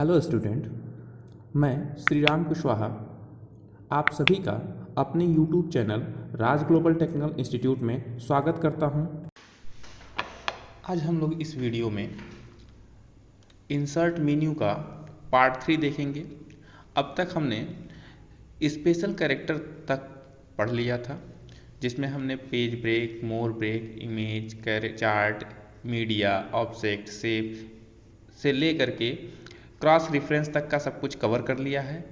Hello student, मैं श्री राम कुशवाहा आप सभी का अपने यूट्यूब चैनल राज ग्लोबल टेक्निकल इंस्टीट्यूट में स्वागत करता हूं। आज हम लोग इस वीडियो में इंसर्ट मेन्यू का पार्ट 3 देखेंगे। अब तक हमने स्पेशल कैरेक्टर तक पढ़ लिया था, जिसमें हमने page break, more break, image, chart, media, object, shape से लेकर के क्रॉस रेफरेंस तक का सब कुछ कवर कर लिया है।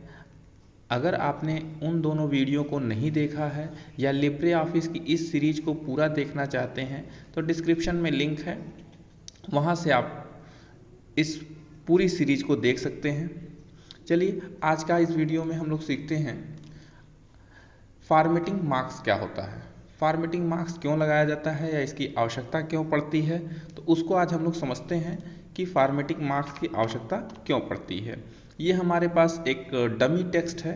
अगर आपने उन दोनों वीडियो को नहीं देखा है या लिब्रे ऑफिस की इस सीरीज को पूरा देखना चाहते हैं तो डिस्क्रिप्शन में लिंक है, वहाँ से आप इस पूरी सीरीज को देख सकते हैं। चलिए आज का इस वीडियो में हम लोग सीखते हैं फॉर्मेटिंग मार्क्स क्या होता है, फॉर्मेटिंग मार्क्स क्यों लगाया जाता है या इसकी आवश्यकता क्यों पड़ती है। तो उसको आज हम लोग समझते हैं कि फॉर्मेटिंग मार्क्स की आवश्यकता क्यों पड़ती है। ये हमारे पास एक डमी टेक्स्ट है,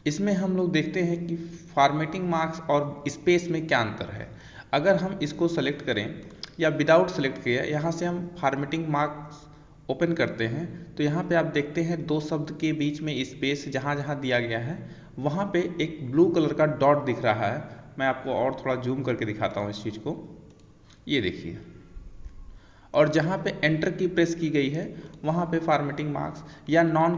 इसमें हम लोग देखते हैं कि फॉर्मेटिंग मार्क्स और स्पेस में क्या अंतर है। अगर हम इसको सेलेक्ट करें या विदाउट सेलेक्ट किया, यहाँ से हम फॉर्मेटिंग मार्क्स ओपन करते हैं तो यहाँ पे आप देखते हैं दो शब्द के बीच में स्पेस जहाँ जहाँ दिया गया है वहाँ पे एक ब्लू कलर का डॉट दिख रहा है। मैं आपको और थोड़ा जूम करके दिखाता हूँ इस चीज़ को, ये देखिए। और जहाँ पे एंटर की प्रेस की गई है वहाँ पे फॉर्मेटिंग मार्क्स या नॉन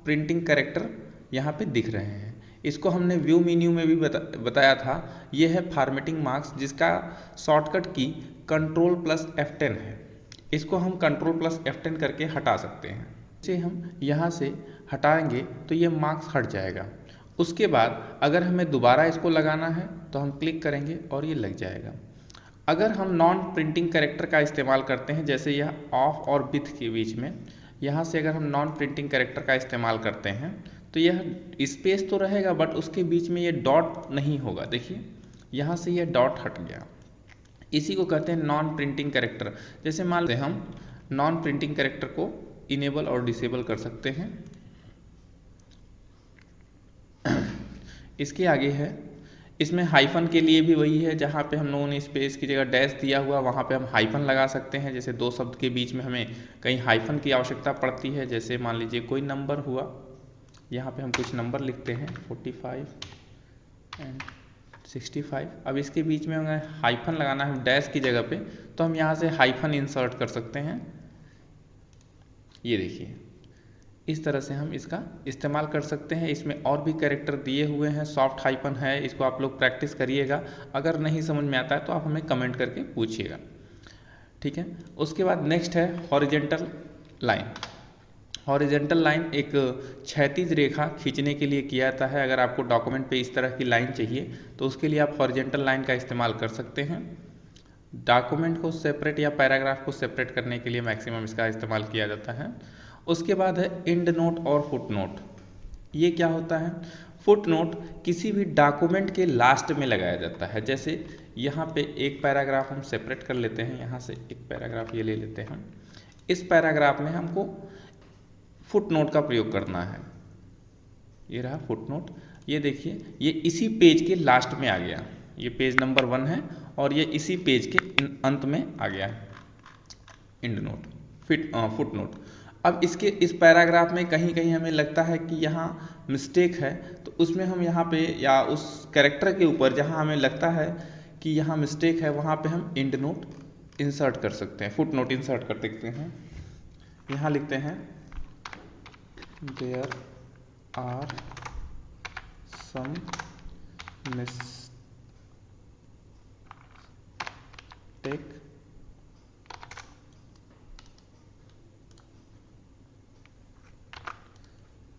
प्रिंटिंग कैरेक्टर यहाँ पे दिख रहे हैं। इसको हमने व्यू मेन्यू में भी बताया था। ये है फॉर्मेटिंग मार्क्स, जिसका शॉर्टकट की Ctrl+F10 है। इसको हम Ctrl+F10 करके हटा सकते हैं। इसे हम यहाँ से हटाएंगे तो ये मार्क्स हट जाएगा। उसके बाद अगर हमें दोबारा इसको लगाना है तो हम क्लिक करेंगे और ये लग जाएगा। अगर हम नॉन प्रिंटिंग कैरेक्टर का इस्तेमाल करते हैं, जैसे यह ऑफ और विथ के बीच में, यहाँ से अगर हम नॉन प्रिंटिंग कैरेक्टर का इस्तेमाल करते हैं तो यह स्पेस तो रहेगा बट उसके बीच में ये डॉट नहीं होगा। देखिए यहाँ से ये डॉट हट गया। इसी को कहते हैं नॉन प्रिंटिंग कैरेक्टर। जैसे मान लें हम नॉन प्रिंटिंग कैरेक्टर को इनेबल और डिसेबल कर सकते हैं। इसके आगे है, इसमें हाइफन के लिए भी वही है, जहाँ पे हम लोगों ने स्पेस की जगह डैश दिया हुआ वहाँ पे हम हाइफन लगा सकते हैं। जैसे दो शब्द के बीच में हमें कहीं हाइफन की आवश्यकता पड़ती है, जैसे मान लीजिए कोई नंबर हुआ, यहाँ पे हम कुछ नंबर लिखते हैं 45 एंड 65। अब इसके बीच में अगर हाइफन लगाना है डैश की जगह पे तो हम यहाँ से हाइफन इंसर्ट कर सकते हैं। ये देखिए इस तरह से हम इसका इस्तेमाल कर सकते हैं। इसमें और भी कैरेक्टर दिए हुए हैं, सॉफ्ट हाइफन है, इसको आप लोग प्रैक्टिस करिएगा। अगर नहीं समझ में आता है तो आप हमें कमेंट करके पूछिएगा, ठीक है। उसके बाद नेक्स्ट है हॉरिजेंटल लाइन। हॉरिजेंटल लाइन एक क्षैतिज रेखा खींचने के लिए किया जाता है। अगर आपको डॉक्यूमेंट पे इस तरह की लाइन चाहिए तो उसके लिए आप हॉरिजेंटल लाइन का इस्तेमाल कर सकते हैं। डॉक्यूमेंट को सेपरेट या पैराग्राफ को सेपरेट करने के लिए मैक्सिमम इसका इस्तेमाल किया जाता है। उसके बाद है एंड नोट और फुट नोट। ये क्या होता है? फुट नोट किसी भी डॉक्यूमेंट के लास्ट में लगाया जाता है। जैसे यहाँ पे एक पैराग्राफ हम सेपरेट कर लेते हैं, यहाँ से एक पैराग्राफ ये ले लेते हैं। इस पैराग्राफ में हमको फुट नोट का प्रयोग करना है। ये रहा फुट नोट। ये देखिए ये इसी पेज के लास्ट में आ गया। ये पेज नंबर 1 है और ये इसी पेज के अंत में आ गया है एंड नोट, फुट नोट। अब इसके इस पैराग्राफ में कहीं कहीं हमें लगता है कि यहाँ मिस्टेक है तो उसमें हम यहाँ पे या उस कैरेक्टर के ऊपर जहाँ हमें लगता है कि यहाँ मिस्टेक है वहाँ पे हम एंड नोट इंसर्ट कर सकते हैं, फुट नोट इंसर्ट कर सकते हैं। यहाँ लिखते हैं there are some mistake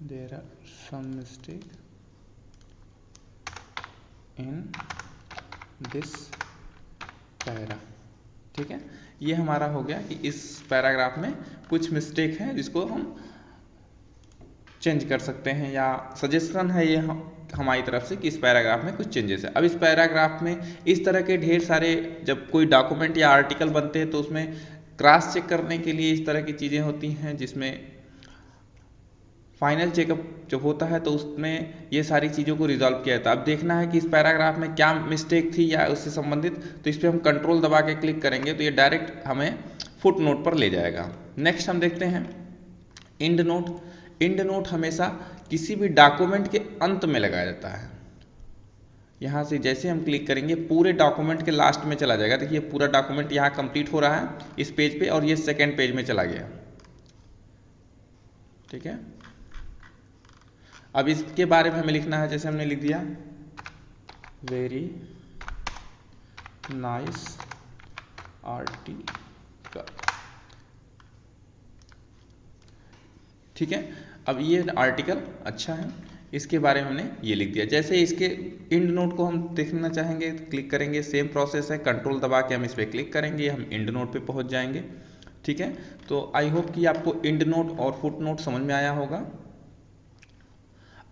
there are some mistake in this para. ठीक है, ये हमारा हो गया कि इस पैराग्राफ में कुछ मिस्टेक है जिसको हम चेंज कर सकते हैं, या सजेशन है ये हमारी तरफ से कि इस पैराग्राफ में कुछ चेंजेस है। अब इस पैराग्राफ में इस तरह के ढेर सारे जब कोई डॉक्यूमेंट या आर्टिकल बनते हैं तो उसमें क्रॉस चेक करने के लिए इस तरह की चीज़ें होती हैं, जिसमें फाइनल चेकअप जब होता है तो उसमें ये सारी चीज़ों को रिजॉल्व किया जाता है। अब देखना है कि इस पैराग्राफ में क्या मिस्टेक थी या उससे संबंधित, तो इस पर हम कंट्रोल दबा के क्लिक करेंगे तो ये डायरेक्ट हमें फुट नोट पर ले जाएगा। नेक्स्ट हम देखते हैं एंड नोट हमेशा किसी भी डॉक्यूमेंट के अंत में लगाया जाता है। यहाँ से जैसे हम क्लिक करेंगे पूरे डॉक्यूमेंट के लास्ट में चला जाएगा। देखिए पूरा डॉक्यूमेंट यहाँ कंप्लीट हो रहा है इस पेज पे और ये सेकेंड पेज में चला गया। ठीक है, अब इसके बारे में हमें लिखना है, जैसे हमने लिख दिया वेरी नाइस आर्टिकल। ठीक है, अब ये आर्टिकल अच्छा है, इसके बारे में हमने ये लिख दिया। जैसे इसके इंड नोट को हम देखना चाहेंगे तो क्लिक करेंगे, सेम प्रोसेस है, कंट्रोल दबा के हम इस पर क्लिक करेंगे, हम इंड नोट पे पहुंच जाएंगे। ठीक है, तो आई होप कि आपको इंड नोट और फुट नोट समझ में आया होगा।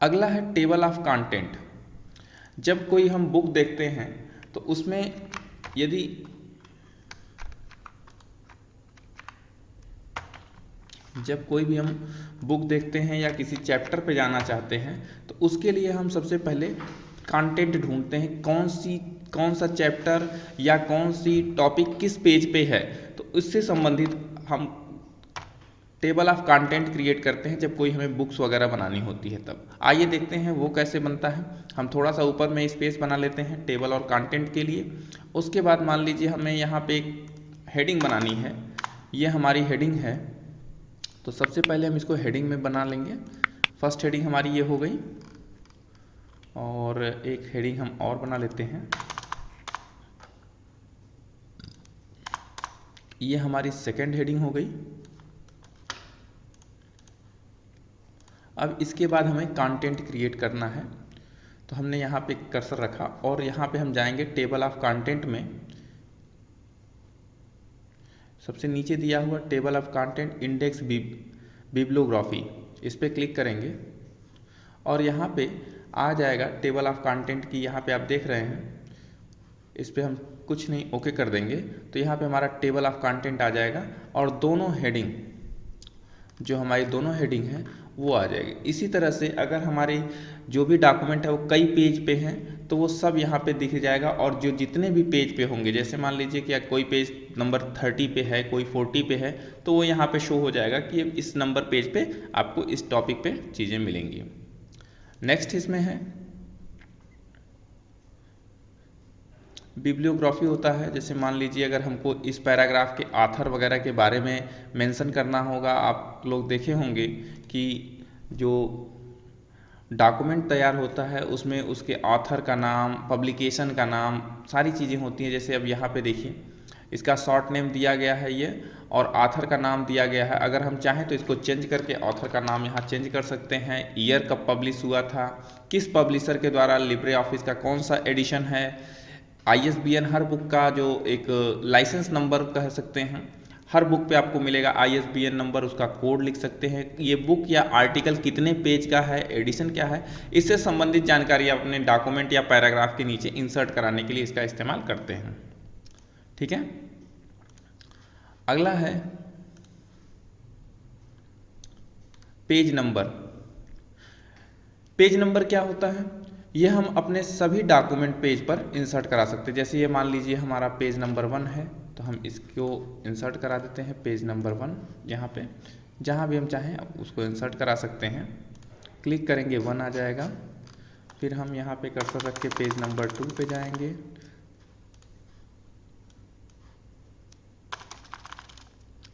अगला है टेबल ऑफ कंटेंट। जब कोई हम बुक देखते हैं तो उसमें यदि जब कोई भी हम बुक देखते हैं या किसी चैप्टर पे जाना चाहते हैं तो उसके लिए हम सबसे पहले कंटेंट ढूंढते हैं, कौन सा चैप्टर या कौन सी टॉपिक किस पेज पे है, तो इससे संबंधित हम टेबल ऑफ कंटेंट क्रिएट करते हैं जब कोई हमें बुक्स वगैरह बनानी होती है तब। आइए देखते हैं वो कैसे बनता है। हम थोड़ा सा ऊपर में स्पेस बना लेते हैं टेबल और कंटेंट के लिए। उसके बाद मान लीजिए हमें यहाँ पे एक हेडिंग बनानी है, ये हमारी हेडिंग है, तो सबसे पहले हम इसको हेडिंग में बना लेंगे। फर्स्ट हेडिंग हमारी ये हो गई और एक हेडिंग हम और बना लेते हैं, ये हमारी सेकंड हेडिंग हो गई। अब इसके बाद हमें कंटेंट क्रिएट करना है, तो हमने यहाँ पे कर्सर रखा और यहाँ पे हम जाएंगे टेबल ऑफ कंटेंट में, सबसे नीचे दिया हुआ table of content index bibliography, इस पर क्लिक करेंगे और यहाँ पे आ जाएगा टेबल ऑफ कंटेंट की। यहाँ पे आप देख रहे हैं, इस पर हम कुछ नहीं ओके कर देंगे तो यहाँ पे हमारा टेबल ऑफ कंटेंट आ जाएगा और दोनों हेडिंग, जो हमारी दोनों हेडिंग है वो आ जाएगी। इसी तरह से अगर हमारी जो भी डॉक्यूमेंट है वो कई पेज पे हैं तो वो सब यहाँ पे दिख जाएगा, और जो जितने भी पेज पे होंगे, जैसे मान लीजिए कि कोई पेज नंबर 30 पे है, कोई 40 पे है, तो वो यहाँ पे शो हो जाएगा कि इस नंबर पेज पे आपको इस टॉपिक पे चीज़ें मिलेंगी। नेक्स्ट इसमें है बिब्लियोग्राफी होता है। जैसे मान लीजिए अगर हमको इस पैराग्राफ के आथर वगैरह के बारे में मेंशन करना होगा, आप लोग देखे होंगे कि जो डॉक्यूमेंट तैयार होता है उसमें उसके ऑथर का नाम, पब्लिकेशन का नाम, सारी चीज़ें होती हैं। जैसे अब यहाँ पे देखिए इसका शॉर्ट नेम दिया गया है ये, और ऑथर का नाम दिया गया है। अगर हम चाहें तो इसको चेंज करके ऑथर का नाम यहाँ चेंज कर सकते हैं, ईयर कब पब्लिश हुआ था, किस पब्लिशर के द्वारा, लिब्रे ऑफिस का कौन सा एडिशन है, ISBN हर बुक का जो एक लाइसेंस नंबर कह सकते हैं, हर बुक पे आपको मिलेगा ISBN नंबर, उसका कोड लिख सकते हैं, ये बुक या आर्टिकल कितने पेज का है, एडिशन क्या है, इससे संबंधित जानकारी आप अपने डॉक्यूमेंट या पैराग्राफ के नीचे इंसर्ट कराने के लिए इसका इस्तेमाल करते हैं। ठीक है, अगला है पेज नंबर। पेज नंबर क्या होता है, ये हम अपने सभी डॉक्यूमेंट पेज पर इंसर्ट करा सकते हैं। जैसे ये मान लीजिए हमारा पेज नंबर 1 है, तो हम इसको इंसर्ट करा देते हैं पेज नंबर 1, यहाँ पे जहाँ भी हम चाहें उसको इंसर्ट करा सकते हैं। क्लिक करेंगे 1 आ जाएगा, फिर हम यहाँ पे कर्सर रख के पेज नंबर 2 पे जाएंगे,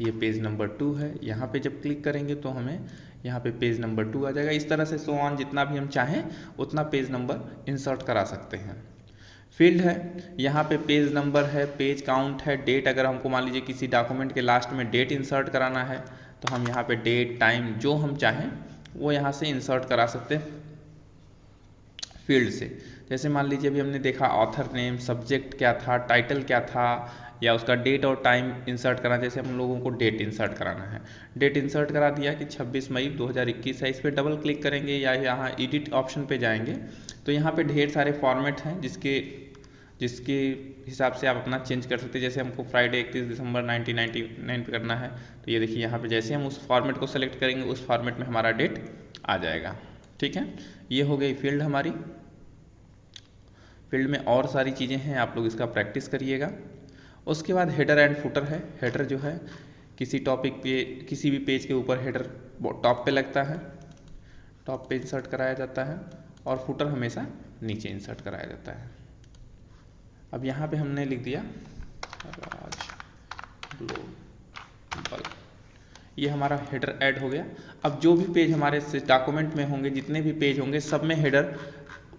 ये पेज नंबर 2 है, यहाँ पे जब क्लिक करेंगे तो हमें यहाँ पे पेज नंबर 2 आ जाएगा। इस तरह से सो ऑन, जितना भी हम चाहें उतना पेज नंबर इंसर्ट करा सकते हैं। फील्ड है, यहाँ पे पेज नंबर है, पेज काउंट है, डेट, अगर हमको मान लीजिए किसी डॉक्यूमेंट के लास्ट में डेट इंसर्ट कराना है तो हम यहाँ पे डेट, टाइम जो हम चाहें वो यहाँ से इंसर्ट करा सकते हैं फील्ड से। जैसे मान लीजिए अभी हमने देखा ऑथर नेम, सब्जेक्ट क्या था, टाइटल क्या था, या उसका डेट और टाइम इंसर्ट करना। जैसे हम लोगों को डेट इंसर्ट कराना है, डेट इंसर्ट करा दिया कि 26 मई 2021 है, इस पर डबल क्लिक करेंगे या यहाँ एडिट ऑप्शन पे जाएंगे तो यहाँ पे ढेर सारे फॉर्मेट हैं जिसके हिसाब से आप अपना चेंज कर सकते हैं। जैसे हमको फ्राइडे 31 दिसंबर 1999 पे करना है तो ये देखिए यहाँ पे जैसे हम उस फॉर्मेट को सेलेक्ट करेंगे उस फॉर्मेट में हमारा डेट आ जाएगा। ठीक है, ये हो गई फील्ड हमारी। फील्ड में और सारी चीज़ें हैं, आप लोग इसका प्रैक्टिस करिएगा। उसके बाद हेडर एंड फुटर है। हेडर जो है किसी टॉपिक पे, किसी भी पेज के ऊपर हेडर टॉप पे लगता है, टॉप पे इंसर्ट कराया जाता है, और फुटर हमेशा नीचे इंसर्ट कराया जाता है। अब यहाँ पे हमने लिख दिया राज ग्लोबल, ये हमारा हेडर ऐड हो गया। अब जो भी पेज हमारे डॉक्यूमेंट में होंगे, जितने भी पेज होंगे, सब में हेडर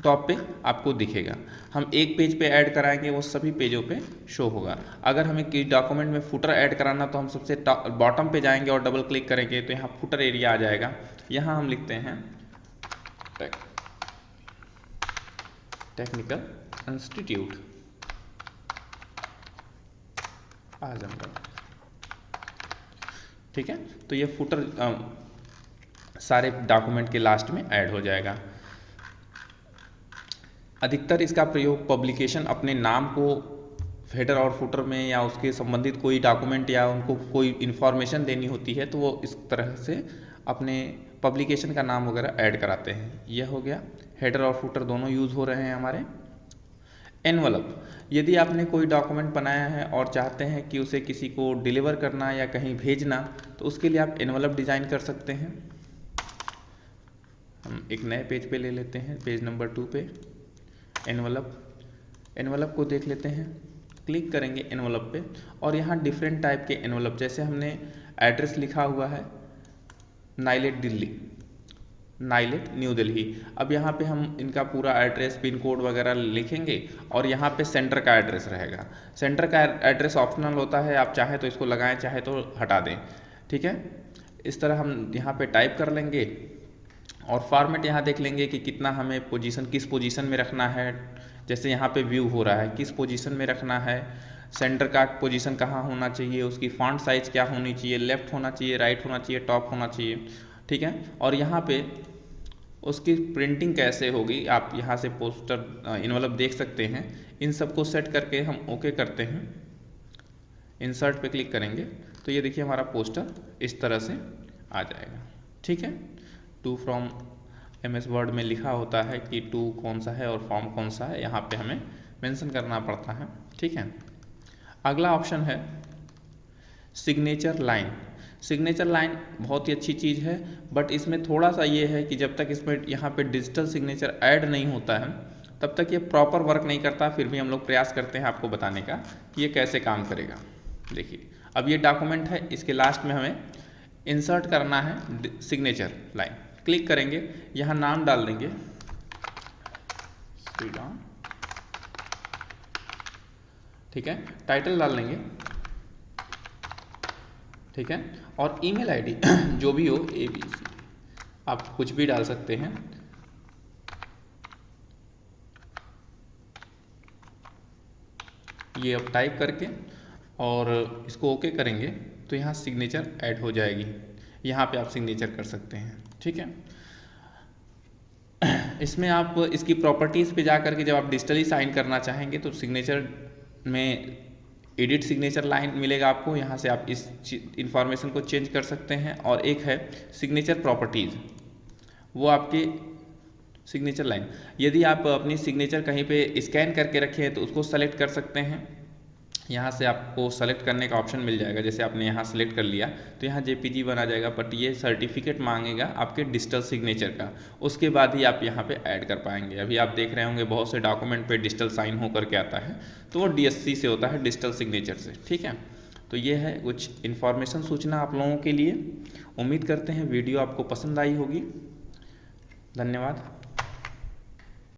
टॉप पे आपको दिखेगा। हम एक पेज पे ऐड कराएंगे, वो सभी पेजों पे शो होगा। अगर हमें किसी डॉक्यूमेंट में फुटर ऐड कराना तो हम सबसे बॉटम पे जाएंगे और डबल क्लिक करेंगे तो यहाँ फुटर एरिया आ जाएगा। यहाँ हम लिखते हैं टेक्निकल इंस्टीट्यूट आजमगढ़, ठीक है। तो ये फुटर सारे डॉक्यूमेंट के लास्ट में ऐड हो जाएगा। अधिकतर इसका प्रयोग पब्लिकेशन अपने नाम को हेडर और फुटर में या उसके संबंधित कोई डॉक्यूमेंट या उनको कोई इन्फॉर्मेशन देनी होती है तो वो इस तरह से अपने पब्लिकेशन का नाम वगैरह ऐड कराते हैं। यह हो गया, हेडर और फुटर दोनों यूज़ हो रहे हैं हमारे। एनवलप, यदि आपने कोई डॉक्यूमेंट बनाया है और चाहते हैं कि उसे किसी को डिलीवर करना या कहीं भेजना, तो उसके लिए आप एनवलप डिज़ाइन कर सकते हैं। हम एक नए पेज पे ले लेते हैं, पेज नंबर 2 पे एनवलप को देख लेते हैं। क्लिक करेंगे एनवलप पे और यहाँ डिफरेंट टाइप के एनवलप, जैसे हमने एड्रेस लिखा हुआ है नाइलेट दिल्ली, नाइलेट न्यू दिल्ली। अब यहाँ पे हम इनका पूरा एड्रेस, पिन कोड वगैरह लिखेंगे और यहाँ पे सेंटर का एड्रेस रहेगा। सेंटर का एड्रेस ऑप्शनल होता है, आप चाहे तो इसको लगाएं, चाहे तो हटा दें, ठीक है। इस तरह हम यहाँ पे टाइप कर लेंगे और फॉर्मेट यहाँ देख लेंगे कि कितना हमें पोजीशन, किस पोजीशन में रखना है। जैसे यहाँ पे व्यू हो रहा है, किस पोजीशन में रखना है, सेंटर का पोजीशन कहाँ होना चाहिए, उसकी फॉन्ट साइज क्या होनी चाहिए, लेफ्ट होना चाहिए, राइट होना चाहिए, टॉप होना चाहिए, ठीक है। और यहाँ पे उसकी प्रिंटिंग कैसे होगी, आप यहाँ से पोस्टर इनवलप देख सकते हैं। इन सबको सेट करके हम ओके करते हैं, इंसर्ट पे क्लिक करेंगे तो ये देखिए हमारा पोस्टर इस तरह से आ जाएगा, ठीक है। टू फ्रॉम MS वर्ड में लिखा होता है कि टू कौन सा है और फॉर्म कौन सा है, यहाँ पे हमें मेंशन करना पड़ता है, ठीक है। अगला ऑप्शन है सिग्नेचर लाइन। सिग्नेचर लाइन बहुत ही अच्छी चीज़ है, बट इसमें थोड़ा सा ये है कि जब तक इसमें यहाँ पे डिजिटल सिग्नेचर ऐड नहीं होता है तब तक ये प्रॉपर वर्क नहीं करता। फिर भी हम लोग प्रयास करते हैं आपको बताने का कि ये कैसे काम करेगा। देखिए अब ये डॉक्यूमेंट है, इसके लास्ट में हमें इंसर्ट करना है सिग्नेचर लाइन। क्लिक करेंगे, यहाँ नाम डाल देंगे श्रीराम, ठीक है। टाइटल डाल लेंगे, ठीक है। और ईमेल आईडी जो भी हो, ABC, आप कुछ भी डाल सकते हैं। ये अब टाइप करके और इसको ओके करेंगे तो यहाँ सिग्नेचर ऐड हो जाएगी। यहाँ पे आप सिग्नेचर कर सकते हैं, ठीक है। इसमें आप इसकी प्रॉपर्टीज़ पे जा करके जब आप डिजिटली साइन करना चाहेंगे तो सिग्नेचर में एडिट सिग्नेचर लाइन मिलेगा आपको, यहाँ से आप इस इंफॉर्मेशन को चेंज कर सकते हैं। और एक है सिग्नेचर प्रॉपर्टीज़, वो आपके सिग्नेचर लाइन, यदि आप अपनी सिग्नेचर कहीं पे स्कैन करके रखे हैं तो उसको सेलेक्ट कर सकते हैं। यहाँ से आपको सेलेक्ट करने का ऑप्शन मिल जाएगा, जैसे आपने यहाँ सेलेक्ट कर लिया तो यहाँ JPG बना जाएगा, बट ये सर्टिफिकेट मांगेगा आपके डिजिटल सिग्नेचर का, उसके बाद ही आप यहाँ पे ऐड कर पाएंगे। अभी आप देख रहे होंगे बहुत से डॉक्यूमेंट पे डिजिटल साइन होकर के आता है, तो वो DSC से होता है, डिजिटल सिग्नेचर से, ठीक है। तो ये है कुछ इन्फॉर्मेशन सूचना आप लोगों के लिए। उम्मीद करते हैं वीडियो आपको पसंद आई होगी। धन्यवाद।